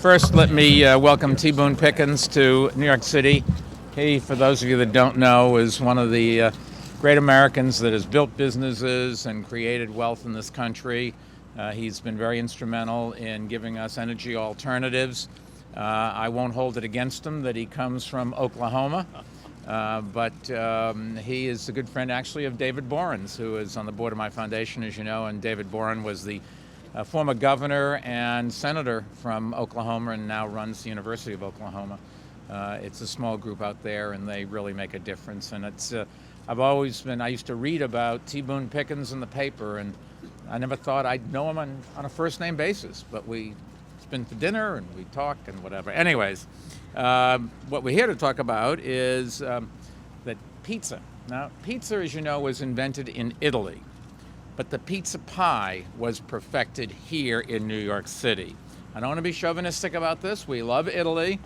First, let me welcome Boone Pickens to New York City. He, for those of you that don't know, is one of the great Americans that has built businesses and created wealth in this country. He's been very instrumental in giving us energy alternatives. I won't hold it against him that he comes from Oklahoma, but he is a good friend actually of David Boren's, who is on the board of my foundation, as you know, and David Boren was the former governor and senator from Oklahoma and now runs the University of Oklahoma. It's a small group out there, and they really make a difference. And it's I used to read about Boone Pickens in the paper, and I never thought I'd know him on a first name basis, but we've been for dinner and we talk and whatever. Anyways, what we're here to talk about is that pizza. Now, pizza, as you know, was invented in Italy, but the pizza pie was perfected here in New York City. I don't want to be chauvinistic about this. We love Italy,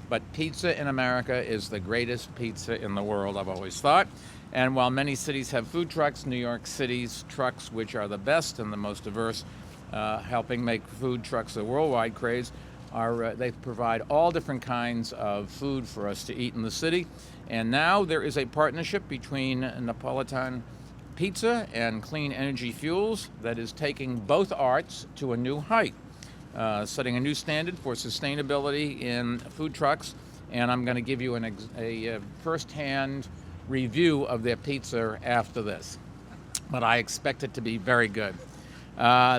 but pizza in America is the greatest pizza in the world, I've always thought. And while many cities have food trucks, New York City's trucks, which are the best and the most diverse, helping make food trucks a worldwide craze, they provide all different kinds of food for us to eat in the city. And now there is a partnership between Napolitan Pizza and Clean Energy Fuels that is taking both arts to a new height, setting a new standard for sustainability in food trucks. And I'm going to give you a first-hand review of their pizza after this, but I expect it to be very good.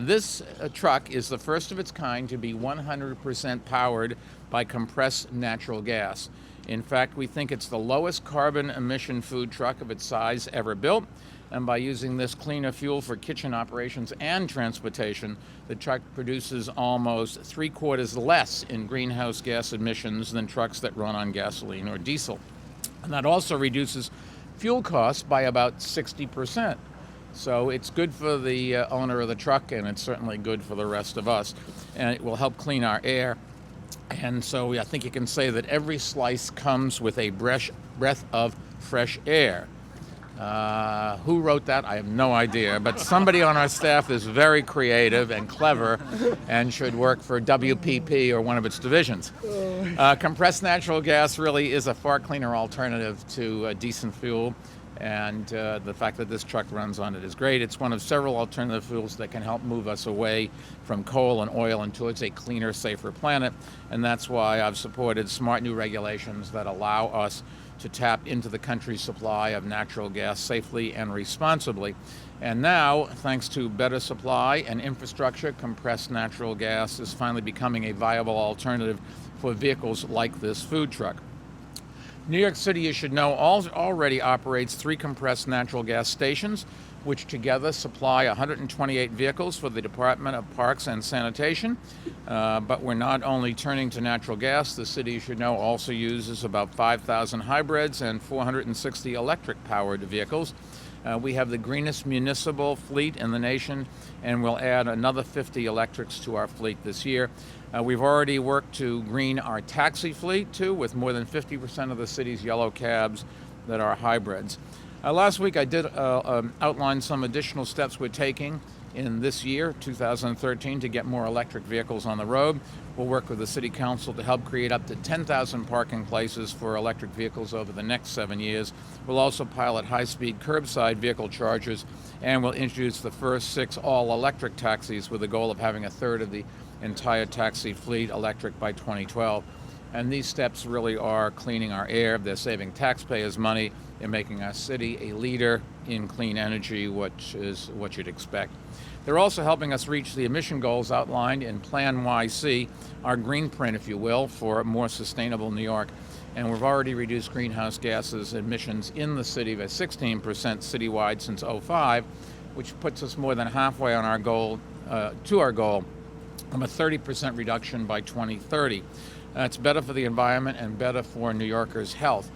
This truck is the first of its kind to be 100% powered by compressed natural gas. In fact, we think it's the lowest carbon emission food truck of its size ever built. And by using this cleaner fuel for kitchen operations and transportation, the truck produces almost 3/4 less in greenhouse gas emissions than trucks that run on gasoline or diesel. And that also reduces fuel costs by about 60%. So it's good for the owner of the truck, and it's certainly good for the rest of us. And it will help clean our air. And so I think you can say that every slice comes with a breath of fresh air. Who wrote that? I have no idea, but somebody on our staff is very creative and clever and should work for WPP or one of its divisions. Compressed natural gas really is a far cleaner alternative to decent fuel, and the fact that this truck runs on it is great. It's one of several alternative fuels that can help move us away from coal and oil and towards a cleaner, safer planet, and that's why I've supported smart new regulations that allow us to tap into the country's supply of natural gas safely and responsibly. And now, thanks to better supply and infrastructure, compressed natural gas is finally becoming a viable alternative for vehicles like this food truck. New York City, you should know, already operates 3 compressed natural gas stations, which together supply 128 vehicles for the Department of Parks and Sanitation. But we're not only turning to natural gas, the city, you should know, also uses about 5,000 hybrids and 460 electric-powered vehicles. We have the greenest municipal fleet in the nation, and we'll add another 50 electrics to our fleet this year. We've already worked to green our taxi fleet, too, with more than 50% of the city's yellow cabs that are hybrids. Last week I did outline some additional steps we're taking in this year, 2013, to get more electric vehicles on the road. We'll work with the City Council to help create up to 10,000 parking places for electric vehicles over the next 7 years. We'll also pilot high-speed curbside vehicle chargers, and we'll introduce the first 6 all-electric taxis with the goal of having a third of the entire taxi fleet electric by 2012. And these steps really are cleaning our air. They're saving taxpayers money. They're making our city a leader in clean energy, which is what you'd expect. They're also helping us reach the emission goals outlined in Plan YC, our green print, if you will, for a more sustainable New York. And we've already reduced greenhouse gases emissions in the city by 16% citywide since '05, which puts us more than halfway on our goal, to our goal of a 30% reduction by 2030. It's better for the environment and better for New Yorkers' health.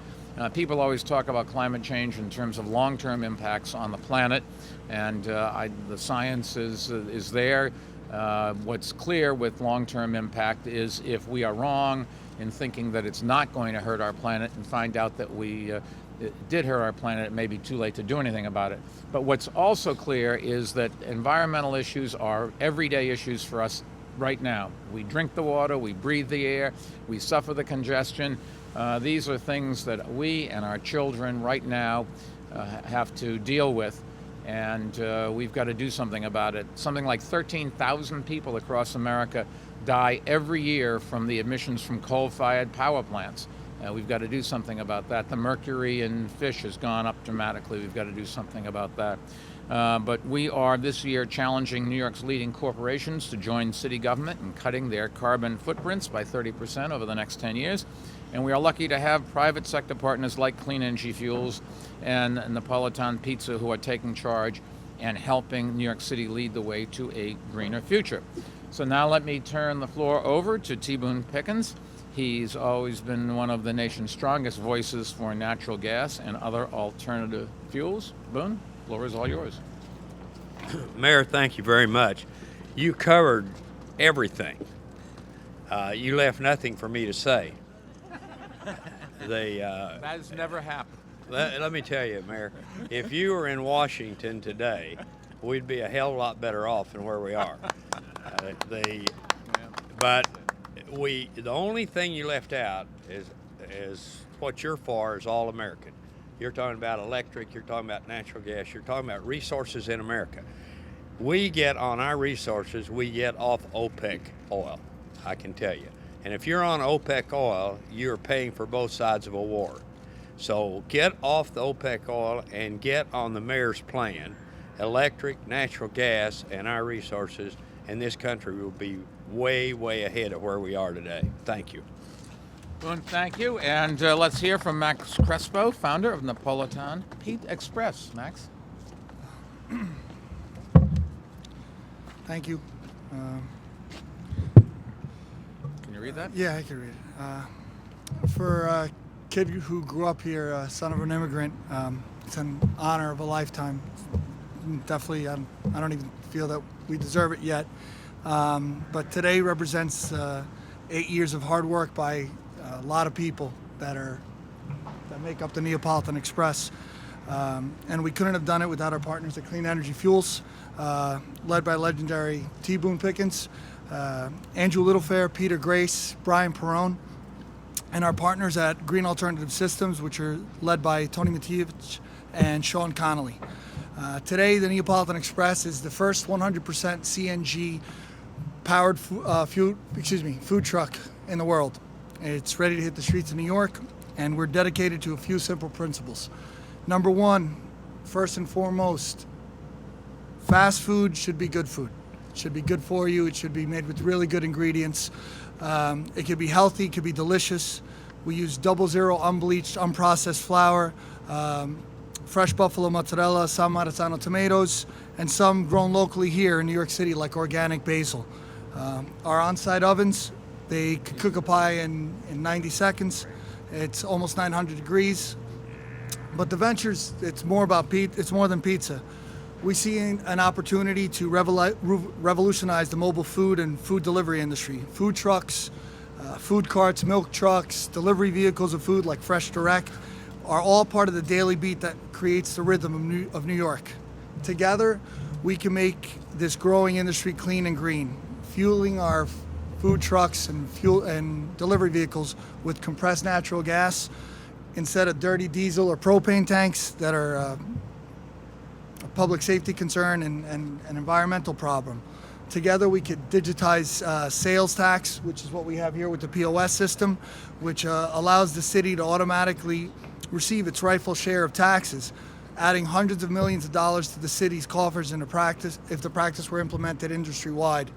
People always talk about climate change in terms of long-term impacts on the planet, and the science is there. What's clear with long-term impact is if we are wrong in thinking that it's not going to hurt our planet and find out that it did hurt our planet, it may be too late to do anything about it. But what's also clear is that environmental issues are everyday issues for us right now. We drink the water, we breathe the air, we suffer the congestion. These are things that we and our children right now have to deal with, and we've got to do something about it. Something like 13,000 people across America die every year from the emissions from coal-fired power plants. We've got to do something about that. The mercury in fish has gone up dramatically. We've got to do something about that. But we are this year challenging New York's leading corporations to join city government in cutting their carbon footprints by 30% over the next 10 years. And we are lucky to have private sector partners like Clean Energy Fuels and Napolitan Pizza who are taking charge and helping New York City lead the way to a greener future. So now let me turn the floor over to T. Boone Pickens. He's always been one of the nation's strongest voices for natural gas and other alternative fuels. Boone, the floor is all yours. Mayor, thank you very much. You covered everything. You left nothing for me to say. That has never happened. Let me tell you, Mayor, if you were in Washington today, we'd be a hell of a lot better off than where we are. But the only thing you left out is what you're for is all American. You're talking about electric, you're talking about natural gas, you're talking about resources in America. We get on our resources, we get off OPEC oil, I can tell you. And if you're on OPEC oil, you're paying for both sides of a war. So get off the OPEC oil and get on the mayor's plan. Electric, natural gas, and our resources, and this country will be way, way ahead of where we are today. Thank you. Boone, thank you. And let's hear from Max Crespo, founder of Napolitan Pizza Express. Max? Thank you. Can you read that? Yeah, I can read it. For a kid who grew up here, son of an immigrant, it's an honor of a lifetime. Definitely, I don't even feel that we deserve it yet. But today represents 8 years of hard work by a lot of people that make up the Neapolitan Express. And we couldn't have done it without our partners at Clean Energy Fuels, led by legendary T. Boone Pickens, Andrew Littlefair, Peter Grace, Brian Perrone, and our partners at Green Alternative Systems, which are led by Tony Matijevich and Sean Connolly. Today, the Neapolitan Express is the first 100% CNG powered food truck in the world. It's ready to hit the streets of New York, and we're dedicated to a few simple principles. Number one, first and foremost, fast food should be good food. It should be good for you. It should be made with really good ingredients. It could be healthy, it could be delicious. We use 00 unbleached, unprocessed flour, fresh buffalo mozzarella, some Marzano tomatoes, and some grown locally here in New York City, like organic basil. Our on-site ovens, they cook a pie in 90 seconds. It's almost 900 degrees. But the ventures, it's more than pizza. We see an opportunity to revolutionize the mobile food and food delivery industry. Food trucks, food carts, milk trucks, delivery vehicles of food like Fresh Direct are all part of the daily beat that creates the rhythm of New York. Together, we can make this growing industry clean and green, fueling our food trucks and delivery vehicles with compressed natural gas instead of dirty diesel or propane tanks that are a public safety concern and an environmental problem. Together, we could digitize sales tax, which is what we have here with the POS system, which allows the city to automatically receive its rightful share of taxes, adding hundreds of millions of dollars to the city's coffers if the practice were implemented industry-wide.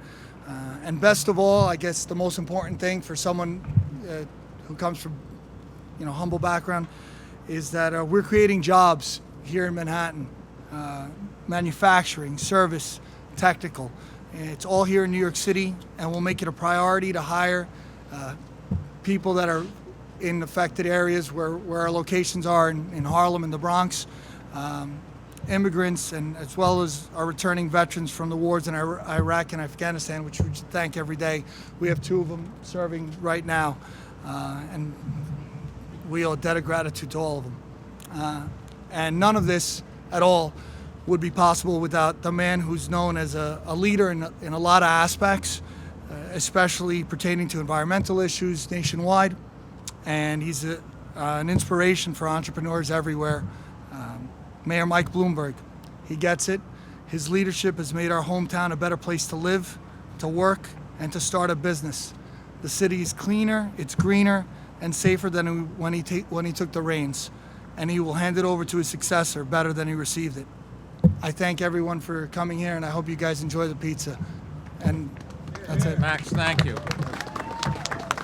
And best of all, I guess the most important thing for someone who comes from humble background is that we're creating jobs here in Manhattan, manufacturing, service, technical. It's all here in New York City, and we'll make it a priority to hire people that are in affected areas where our locations are in Harlem and the Bronx, immigrants, and as well as our returning veterans from the wars in Iraq and Afghanistan, which we thank every day. We have 2 of them serving right now, and we owe a debt of gratitude to all of them. And none of this at all would be possible without the man who's known as a leader in a lot of aspects, especially pertaining to environmental issues nationwide. And he's an inspiration for entrepreneurs everywhere. Mayor Mike Bloomberg, he gets it. His leadership has made our hometown a better place to live, to work, and to start a business. The city is cleaner, it's greener, and safer than when he took the reins. And he will hand it over to his successor better than he received it. I thank everyone for coming here, and I hope you guys enjoy the pizza. And that's it. Max, thank you.